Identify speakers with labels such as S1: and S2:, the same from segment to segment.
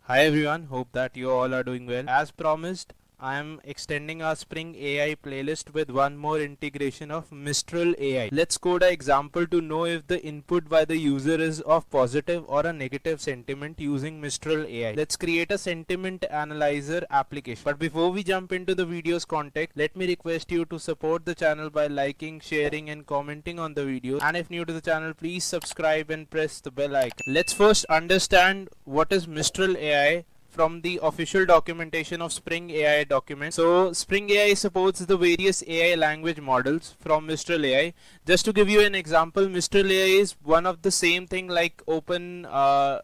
S1: Hi everyone, hope that you all are doing well. As promised, I am extending our Spring AI playlist with one more integration of Mistral AI. Let's code an example to know if the input by the user is of positive or a negative sentiment using Mistral AI. Let's create a sentiment analyzer application. But before we jump into the video's context, let me request you to support the channel by liking, sharing and commenting on the videos. And if new to the channel, please subscribe and press the bell icon. Let's first understand what is Mistral AI from the official documentation of Spring AI document. So Spring AI supports the various AI language models from Mistral AI. Just to give you an example, Mistral AI is one of the same thing like OpenAI's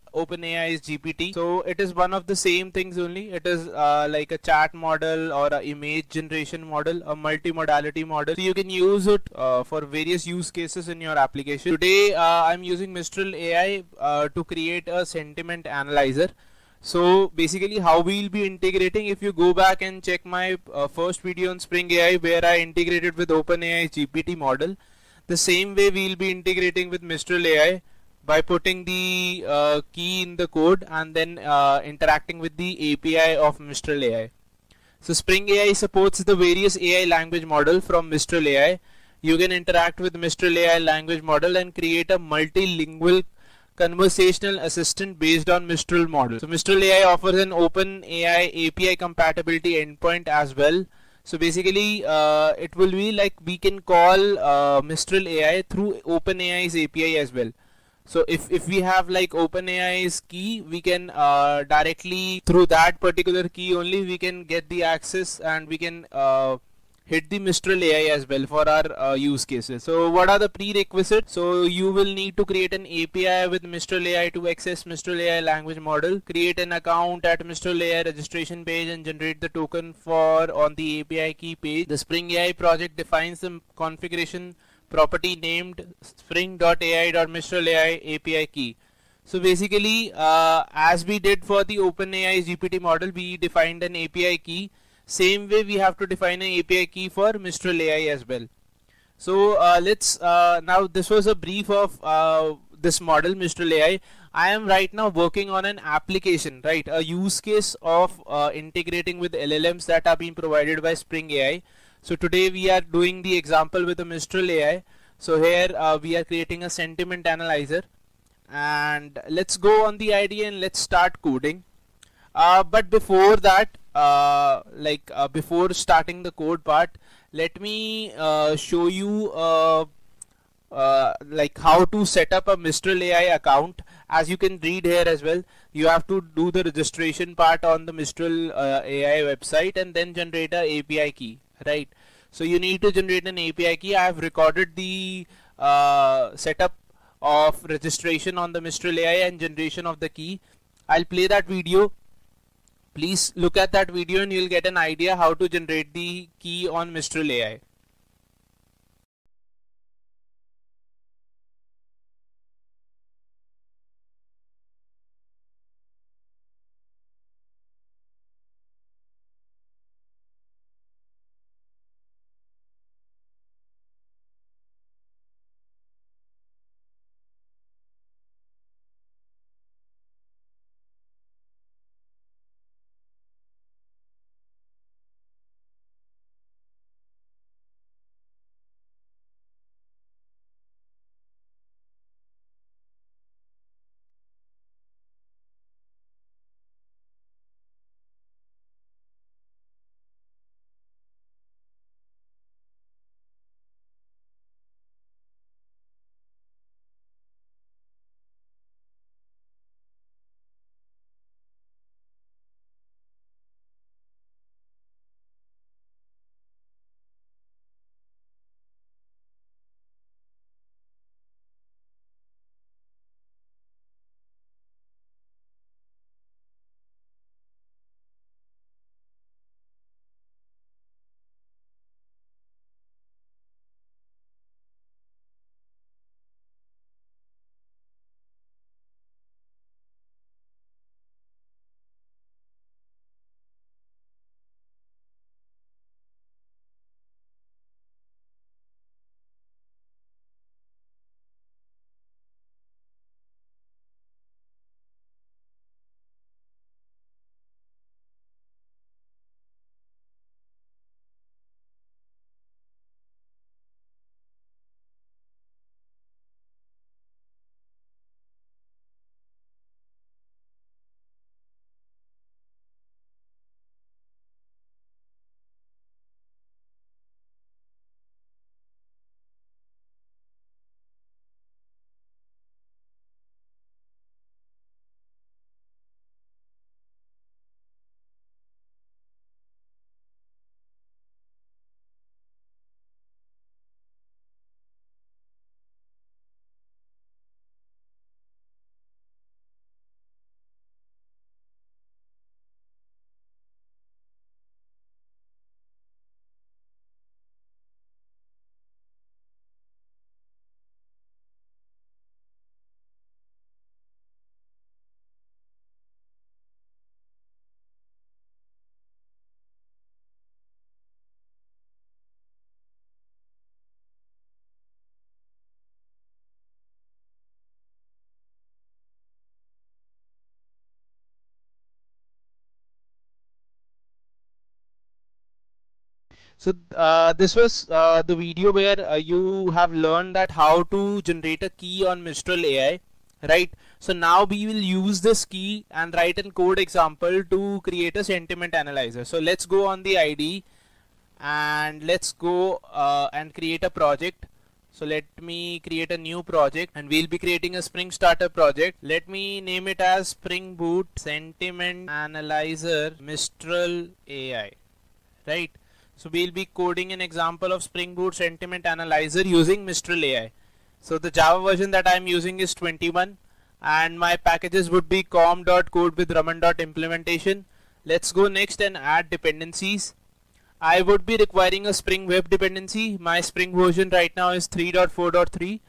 S1: GPT. So it is one of the same things only. It is like a chat model or a image generation model, a multimodality model. So you can use it for various use cases in your application. Today I'm using Mistral AI to create a sentiment analyzer. So basically how we'll be integrating, if you go back and check my first video on Spring AI where I integrated with OpenAI GPT model, the same way we'll be integrating with Mistral AI by putting the key in the code and then interacting with the API of Mistral AI. So Spring AI supports the various AI language model from Mistral AI. You can interact with Mistral AI language model and create a multilingual conversational assistant based on Mistral model. So Mistral AI offers an open AI API compatibility endpoint as well. So basically it will be like we can call Mistral AI through OpenAI's API as well. So if we have like OpenAI's key, we can directly through that particular key only we can get the access and we can hit the Mistral AI as well for our use cases. So what are the prerequisites? So you will need to create an API with Mistral AI to access Mistral AI language model, create an account at Mistral AI registration page and generate the token for on the API key page. The Spring AI project defines the configuration property named spring.ai.mistral AI API key. So basically as we did for the OpenAI GPT model, we defined an API key. Same way we have to define an API key for Mistral AI as well. So let's now this was a brief of this model Mistral AI. I am right now working on an application, right, a use case of integrating with LLMs that are being provided by Spring AI. So today we are doing the example with the Mistral AI. So here we are creating a sentiment analyzer, and let's go on the idea and let's start coding. But before that, before starting the code part, let me show you like how to set up a Mistral AI account. As you can read here as well, you have to do the registration part on the Mistral AI website and then generate a API key, right? So you need to generate an API key. I have recorded the setup of registration on the Mistral AI and generation of the key. I'll play that video. Please look at that video and you'll get an idea how to generate the key on Mistral AI. So this was the video where you have learned that how to generate a key on Mistral AI, right? So now we will use this key and write a code example to create a sentiment analyzer. So let's go on the IDE and let's go and create a project. So let me create a new project and we'll be creating a Spring Starter project. Let me name it as Spring Boot Sentiment Analyzer Mistral AI, right? So we'll be coding an example of Spring Boot Sentiment Analyzer using Mistral AI. So the Java version that I'm using is 21 and my packages would be com.code with raman.implementation. Let's go next and add dependencies. I would be requiring a Spring Web dependency. My Spring version right now is 3.4.3.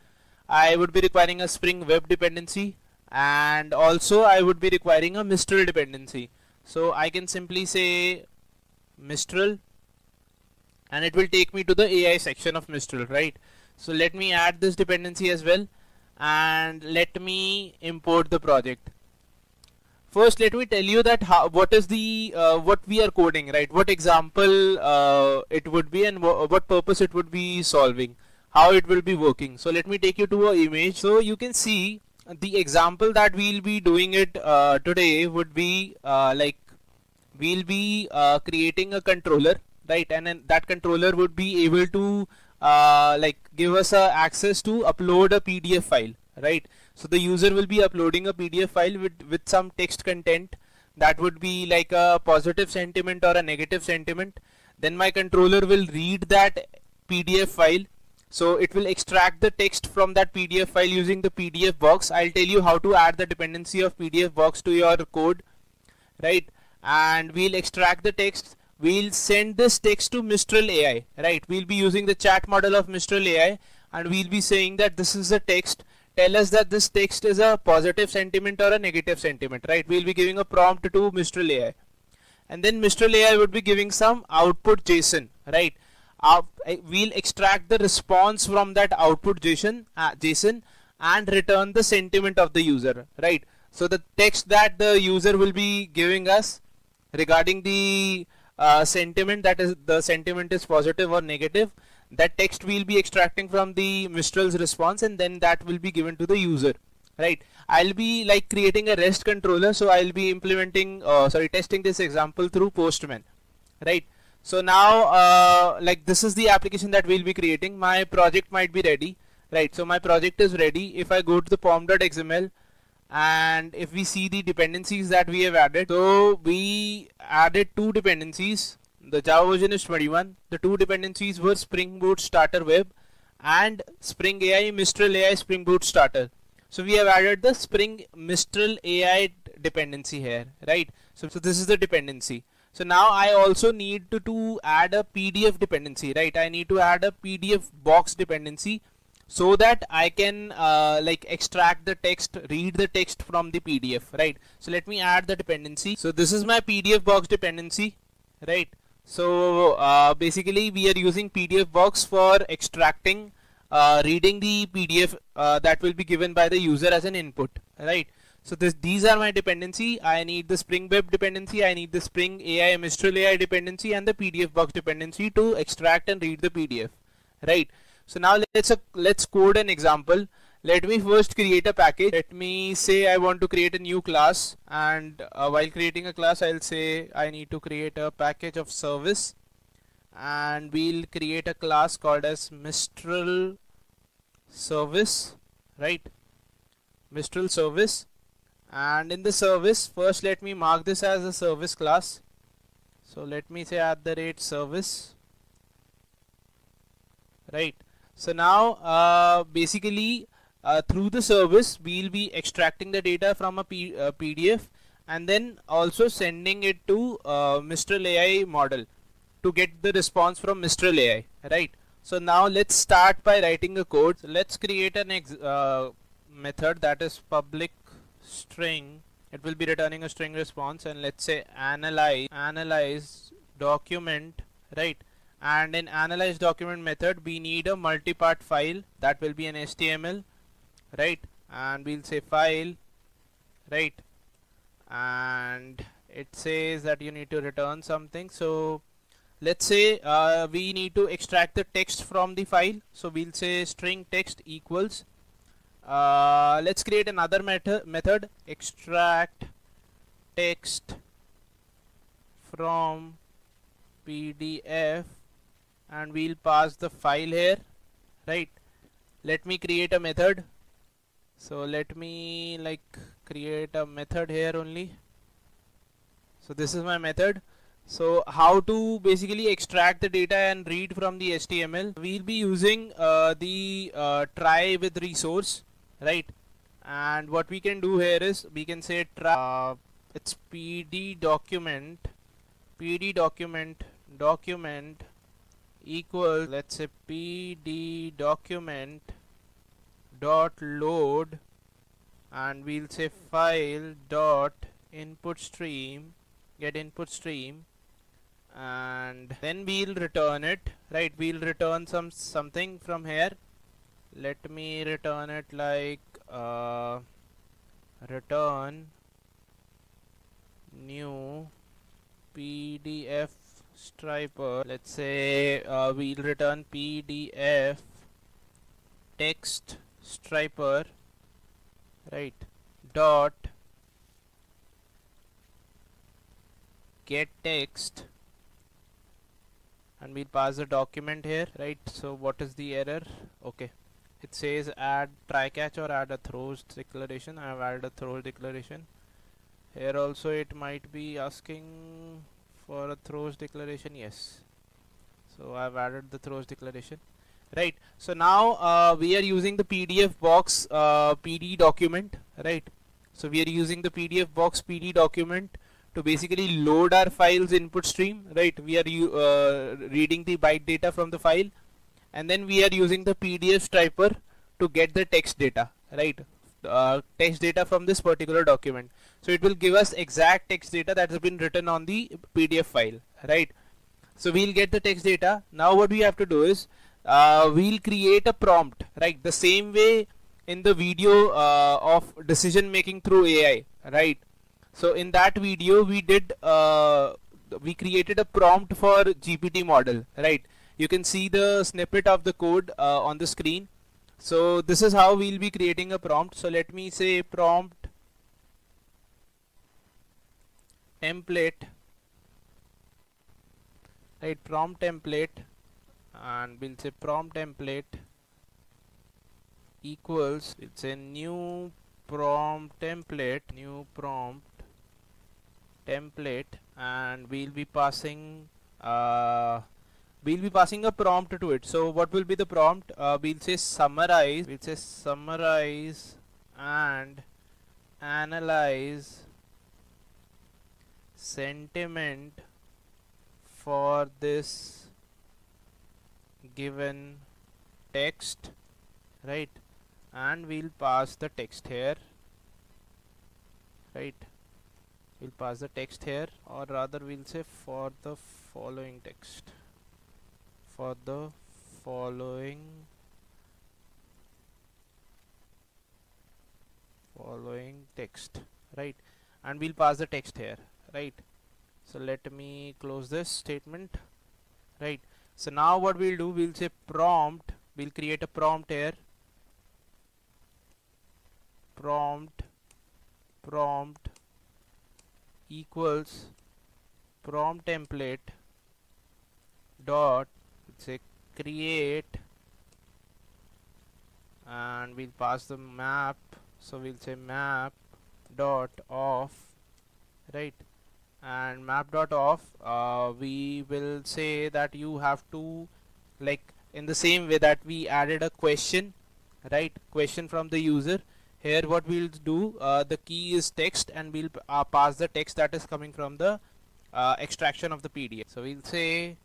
S1: I would be requiring a Spring Web dependency and also I would be requiring a Mistral dependency. So I can simply say Mistral and it will take me to the AI section of Mistral, right? So let me add this dependency as well and let me import the project. First, let me tell you that what is the what we are coding, right? What example it would be and what purpose it would be solving, how it will be working. So let me take you to an image. So you can see the example that we'll be doing it today would be like we'll be creating a controller, right? And then that controller would be able to like give us access to upload a PDF file, right? So the user will be uploading a PDF file with some text content that would be like a positive sentiment or a negative sentiment. Then my controller will read that PDF file. So it will extract the text from that PDF file using the PDF box. I'll tell you how to add the dependency of PDF box to your code, right? And we'll extract the text. We'll send this text to Mistral AI, right? We'll be using the chat model of Mistral AI and we'll be saying that this is the text. Tell us that this text is a positive sentiment or a negative sentiment, right? We'll be giving a prompt to Mistral AI. And then Mistral AI would be giving some output JSON, right? We'll extract the response from that output JSON and return the sentiment of the user, right? So the text that the user will be giving us regarding the sentiment, that is the sentiment is positive or negative, that text we'll be extracting from the Mistral's response and then that will be given to the user, right? I'll be like creating a REST controller, so I'll be implementing testing this example through Postman, right? So now like this is the application that we'll be creating. My project might be ready, right? So my project is ready. If I go to the pom.xml and if we see the dependencies that we have added, so we added two dependencies. The Java version is 21. The two dependencies were Spring Boot Starter Web and Spring AI Mistral AI Spring Boot Starter. So we have added the Spring Mistral AI dependency here, right? So this is the dependency. So now I also need to add a PDF dependency, right? I need to add a PDF box dependency so that I can like extract the text, read the text from the PDF, right? So let me add the dependency. So this is my PDF box dependency, right? So basically we are using PDF box for extracting reading the PDF that will be given by the user as an input, right? So these are my dependency. I need the Spring Web dependency, I need the Spring AI Mistral AI dependency and the PDF box dependency to extract and read the PDF, right? So now let's code an example. Let me first create a package. Let me say I want to create a new class, and while creating a class I'll say I need to create a package of service, and we'll create a class called as Mistral Service, right? Mistral Service. And in the service, first let me mark this as a service class. So let me say @service, right? So now basically through the service we'll be extracting the data from a PDF and then also sending it to Mistral AI model to get the response from Mistral AI, right? So now let's start by writing a code. So let's create an method that is public string. It will be returning a string response, and let's say analyze document, right? And in analyze document method we need a multipart file that will be an HTML, right? And we'll say file, right? And it says that you need to return something. So let's say we need to extract the text from the file, so we'll say string text equals, let's create another method extract text from PDF, and we'll pass the file here, right? Let me create a method. So let me create a method here only. So this is my method. So how to basically extract the data and read from the HTML? We'll be using the try with resource, right? And what we can do here is we can say try, it's pd document equals, let's say pd document dot load, and we'll say file dot input stream, get input stream, and then we'll return it, right? We'll return something from here. Let me return it like return new PDF striper. Let's say we'll return PDF text striper, right? Dot get text, and we'll pass the document here, right? So what is the error? Okay, it says add try catch or add a throws declaration. I have added a throws declaration. Here also it might be asking for a throws declaration. Yes, so I've added the throws declaration, right? So now we are using the PDF box PD document, right? So we are using the PDF box PD document to basically load our file's input stream, right? We are reading the byte data from the file, and then we are using the PDF striper to get the text data, right? Text data from this particular document. So it will give us exact text data that has been written on the PDF file, right? So we'll get the text data. Now what we have to do is we'll create a prompt, right? The same way in the video of decision making through AI, right? So in that video we did we created a prompt for GPT model, right? You can see the snippet of the code on the screen. So this is how we'll be creating a prompt. So let me say prompt template, right? Prompt template, and we'll say prompt template equals, it's a new prompt template, and we'll be passing a prompt to it. So what will be the prompt? We'll say summarize and analyze sentiment for this given text, right? And we'll pass the text here, right? We'll pass the text here, or rather we'll say for the following text, right? And we'll pass the text here, right? So let me close this statement, right? So now what we'll do, we'll say prompt, we'll create a prompt here, prompt equals prompt template dot, say create, and we'll pass the map. So we'll say map dot off, right? And map dot off, we will say that you have to, like in the same way that we added a question, right? Question from the user. Here what we'll do, the key is text, and we'll pass the text that is coming from the extraction of the PDF. So we'll say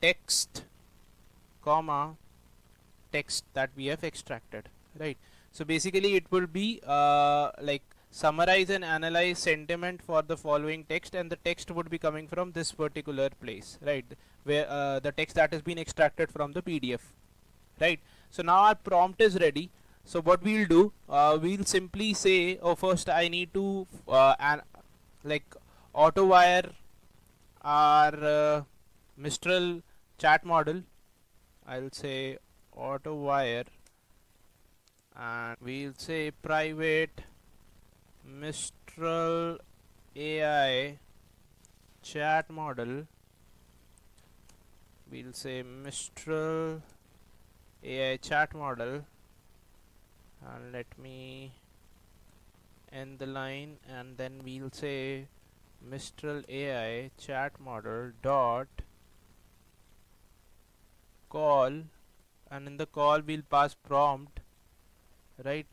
S1: text comma text that we have extracted, right? So basically it will be like summarize and analyze sentiment for the following text, and the text would be coming from this particular place, right? Where the text that has been extracted from the PDF, right? So now our prompt is ready. So what we'll do, we'll simply say, oh, first I need to like auto wire our Mistral chat model. I'll say AutoWire, and we'll say private Mistral AI chat model. We'll say Mistral AI chat model, and let me end the line, and then we'll say Mistral AI chat model dot call, and in the call we'll pass prompt, right?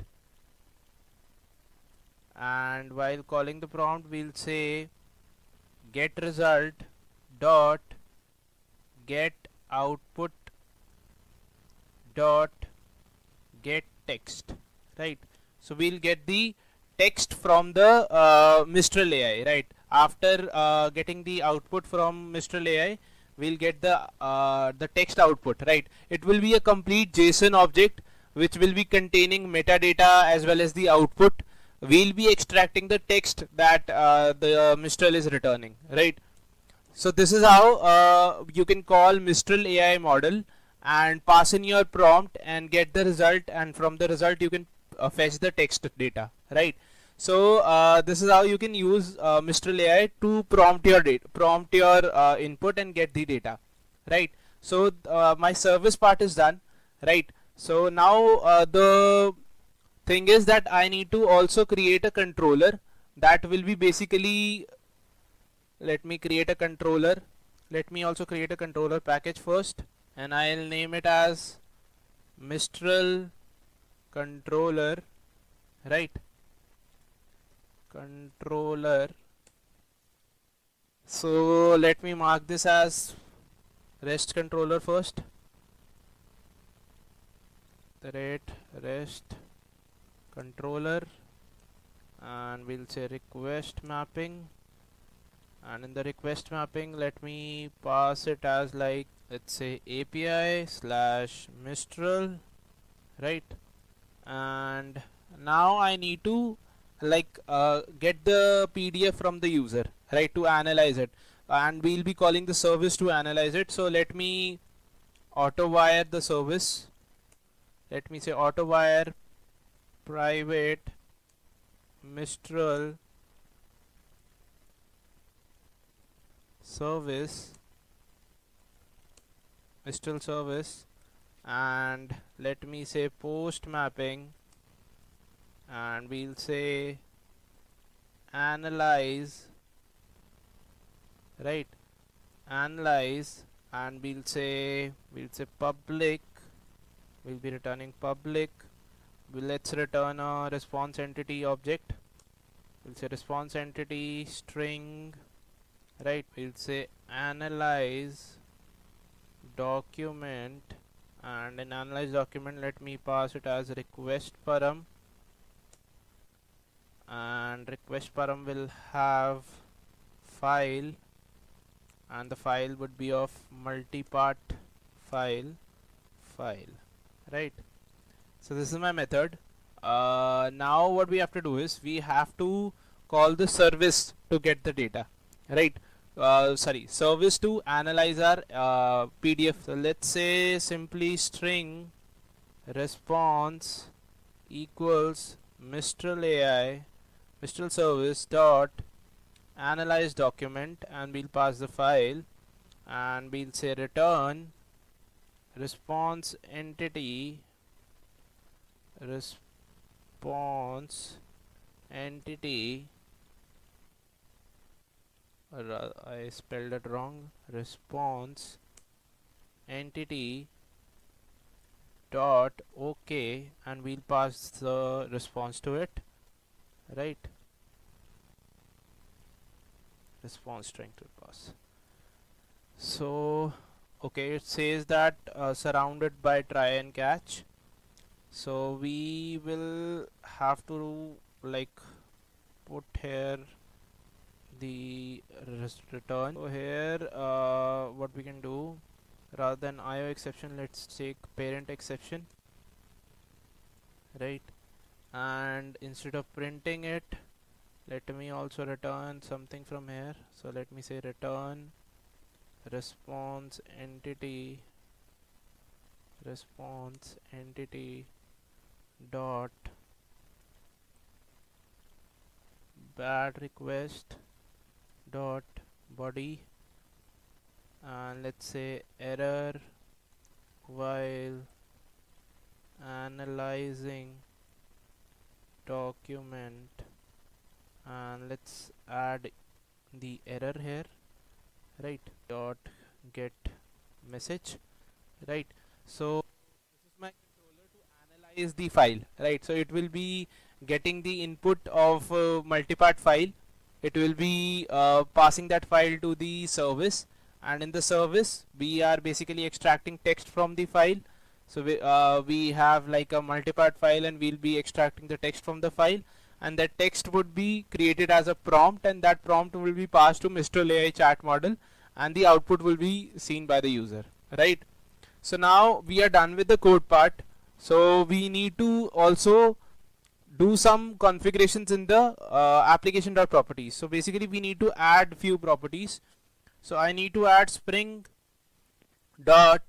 S1: And while calling the prompt we'll say get result dot get output dot get text, right? So we'll get the text from the Mistral AI, right? After getting the output from Mistral AI, we'll get the text output, right? It will be a complete JSON object which will be containing metadata as well as the output. We'll be extracting the text that the Mistral is returning, right? So this is how you can call Mistral AI model and pass in your prompt and get the result, and from the result you can fetch the text data, right? So this is how you can use Mistral AI to prompt your input and get the data, right? So my service part is done, right? So now the thing is that I need to also create a controller that will be basically, let me create a controller. Let me also create a controller package first, and I'll name it as Mistral controller, right? Controller. So let me mark this as REST controller first. The REST controller, and we'll say request mapping, and in the request mapping let me pass it as, like, let's say API slash Mistral, right? And now I need to get the PDF from the user, right, to analyze it, and we'll be calling the service to analyze it. So let me AutoWire the service. Let me say AutoWire private Mistral service, and let me say post mapping, and we'll say analyze, right? Analyze, and we'll say public. We'll be returning public. Let's return a response entity object. We'll say response entity string, right? We'll say analyze document, and in analyze document let me pass it as request param, and request param will have file, and the file would be of multipart file, right? So this is my method. Now what we have to do is we have to call the service to get the data, right? Service to analyze our PDF. So let's say simply string response equals Mistral AI Mistral service dot analyze document, and we'll pass the file, and we'll say return response entity I spelled it wrong, response entity dot OK, and we'll pass the response to it, right? Response string to pass. So okay, it says that surrounded by try and catch, so we will have to put here the return. So here what we can do, rather than IO exception, let's take parent exception, right? And instead of printing it, let me also return something from here. So let me say return response entity dot bad request dot body, and let's say error while analyzing document, and let's add the error here, right? Dot get message, right? So this is my controller to analyze the file, right? So it will be getting the input of multipart file. It will be passing that file to the service, and in the service we are basically extracting text from the file. So we have like a multipart file, and we'll be extracting the text from the file, and that text would be created as a prompt, and that prompt will be passed to Mistral AI chat model, and the output will be seen by the user, right? So now we are done with the code part. So we need to also do some configurations in the application.properties. So basically we need to add few properties. So I need to add Spring dot,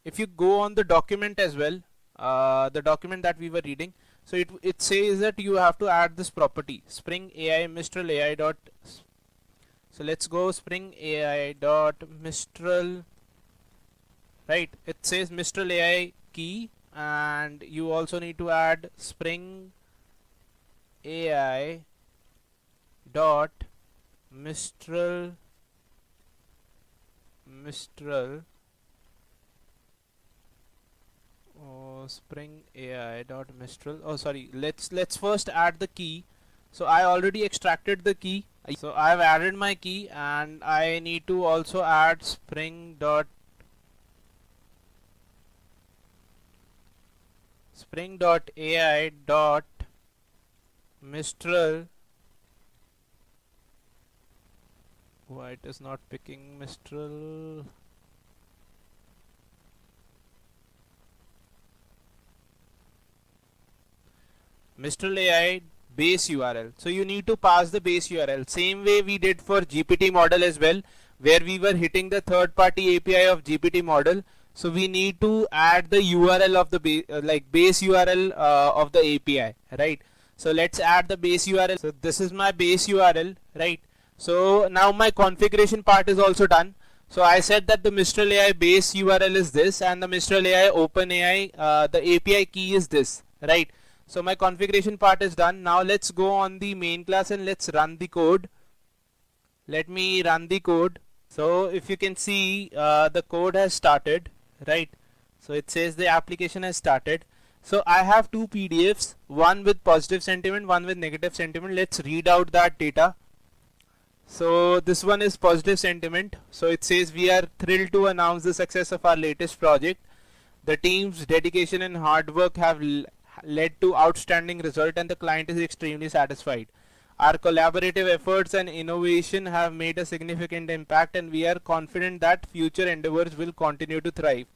S1: if you go on the document as well, the document that we were reading, so it says that you have to add this property Spring AI Mistral AI dot. So let's go Spring AI dot Mistral, right? It says Mistral AI key, and you also need to add Spring AI dot Mistral Spring AI dot Mistral. Oh sorry, let's first add the key. So I already extracted the key, so I've added my key, and I need to also add Spring dot AI dot Mistral. Why it is not picking Mistral? Mistral AI base URL. So you need to pass the base URL, same way we did for GPT model as well, where we were hitting the third party API of GPT model. So we need to add the URL of the base URL of the API, right? So let's add the base URL. So this is my base URL, right? So now my configuration part is also done. So I said that the Mistral AI base URL is this, and the Mistral AI OpenAI the API key is this, right? So my configuration part is done. Now let's go on the main class and let's run the code. Let me run the code. So if you can see, the code has started, right? So it says the application has started. So I have two PDFs, one with positive sentiment, one with negative sentiment. Let's read out that data. So this one is positive sentiment. So it says, we are thrilled to announce the success of our latest project. The team's dedication and hard work have led to outstanding result, and the client is extremely satisfied. Our collaborative efforts and innovation have made a significant impact, and we are confident that future endeavors will continue to thrive.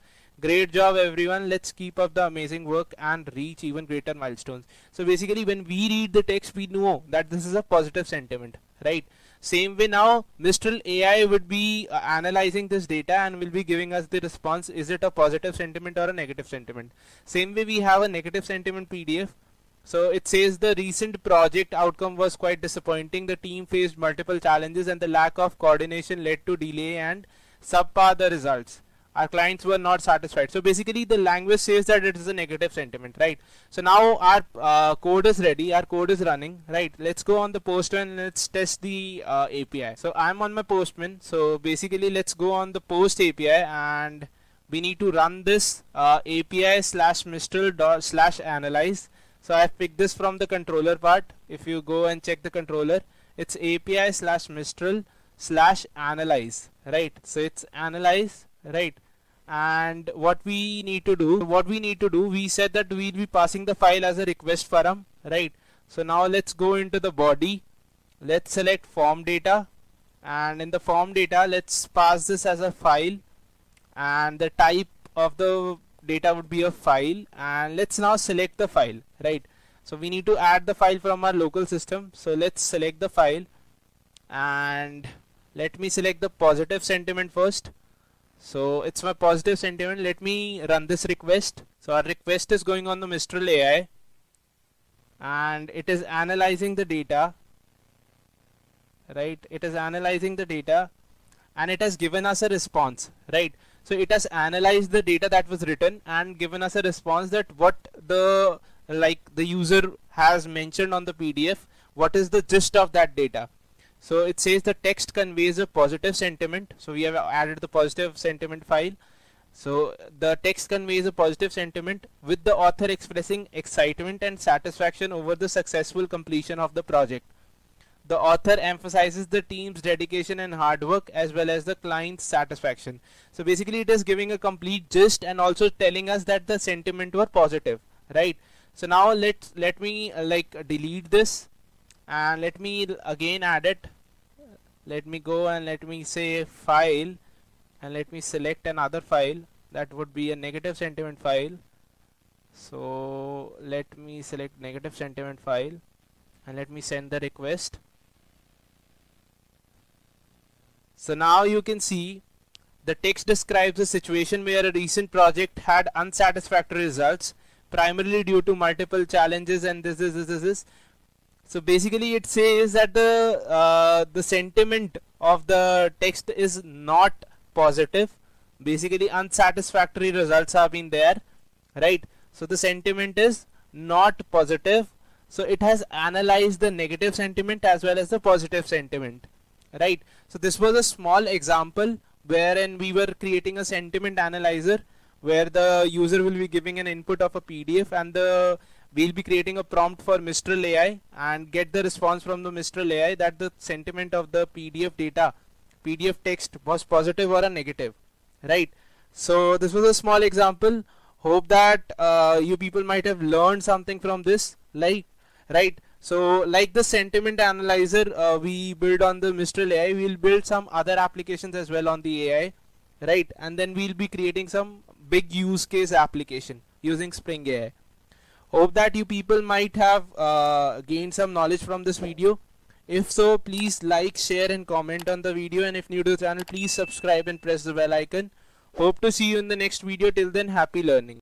S1: Great job everyone, let's keep up the amazing work and reach even greater milestones. So basically when we read the text, we know that this is a positive sentiment, right? Same way now Mistral AI would be analyzing this data and will be giving us the response, is it a positive sentiment or a negative sentiment. Same way we have a negative sentiment PDF. So it says the recent project outcome was quite disappointing. The team faced multiple challenges and the lack of coordination led to delay and subpar the results. Our clients were not satisfied. So basically the language says that it is a negative sentiment, right? So now our code is ready, our code is running, right? Let's go on the Postman and let's test the API. So I'm on my Postman. So basically let's go on the Post API, and we need to run this API slash Mistral dot slash analyze. So I've picked this from the controller part. If you go and check the controller, it's API slash Mistral slash analyze, right? So it's analyze, right? And what we need to do, we said that we'll be passing the file as a request param, right? So now let's go into the body, let's select form data, and in the form data let's pass this as a file, and the type of the data would be a file, and let's now select the file, right? So we need to add the file from our local system. So let's select the file and Let me select the positive sentiment first. So it's my positive sentiment. Let me run this request. So our request is going on the Mistral AI and it is analyzing the data, right? It is analyzing the data and it has given us a response, right? So it has analyzed the data that was written and given us a response that what the user has mentioned on the PDF, what is the gist of that data. So it says the text conveys a positive sentiment. So we have added the positive sentiment file. So the text conveys a positive sentiment with the author expressing excitement and satisfaction over the successful completion of the project. The author emphasizes the team's dedication and hard work as well as the client's satisfaction. So basically it is giving a complete gist and also telling us that the sentiment were positive, right? So now let me delete this and let me again add it. Let me go and let me say file and let me select another file that would be a negative sentiment file. So let me select negative sentiment file and let me send the request. So now you can see the text describes a situation where a recent project had unsatisfactory results primarily due to multiple challenges and this. So basically it says that the sentiment of the text is not positive. Basically unsatisfactory results have been there, right? So the sentiment is not positive. So it has analyzed the negative sentiment as well as the positive sentiment, right? So this was a small example wherein we were creating a sentiment analyzer where the user will be giving an input of a PDF and we'll be creating a prompt for Mistral AI and get the response from the Mistral AI that the sentiment of the PDF data, PDF text was positive or a negative, right? So this was a small example. Hope that you people might have learned something from this, right? So like the sentiment analyzer we build on the Mistral AI, we'll build some other applications as well on the AI, right? And then we'll be creating some big use case application using Spring AI. Hope that you people might have gained some knowledge from this video. If so, please like, share and comment on the video, and if new to the channel, please subscribe and press the bell icon. Hope to see you in the next video. Till then, happy learning.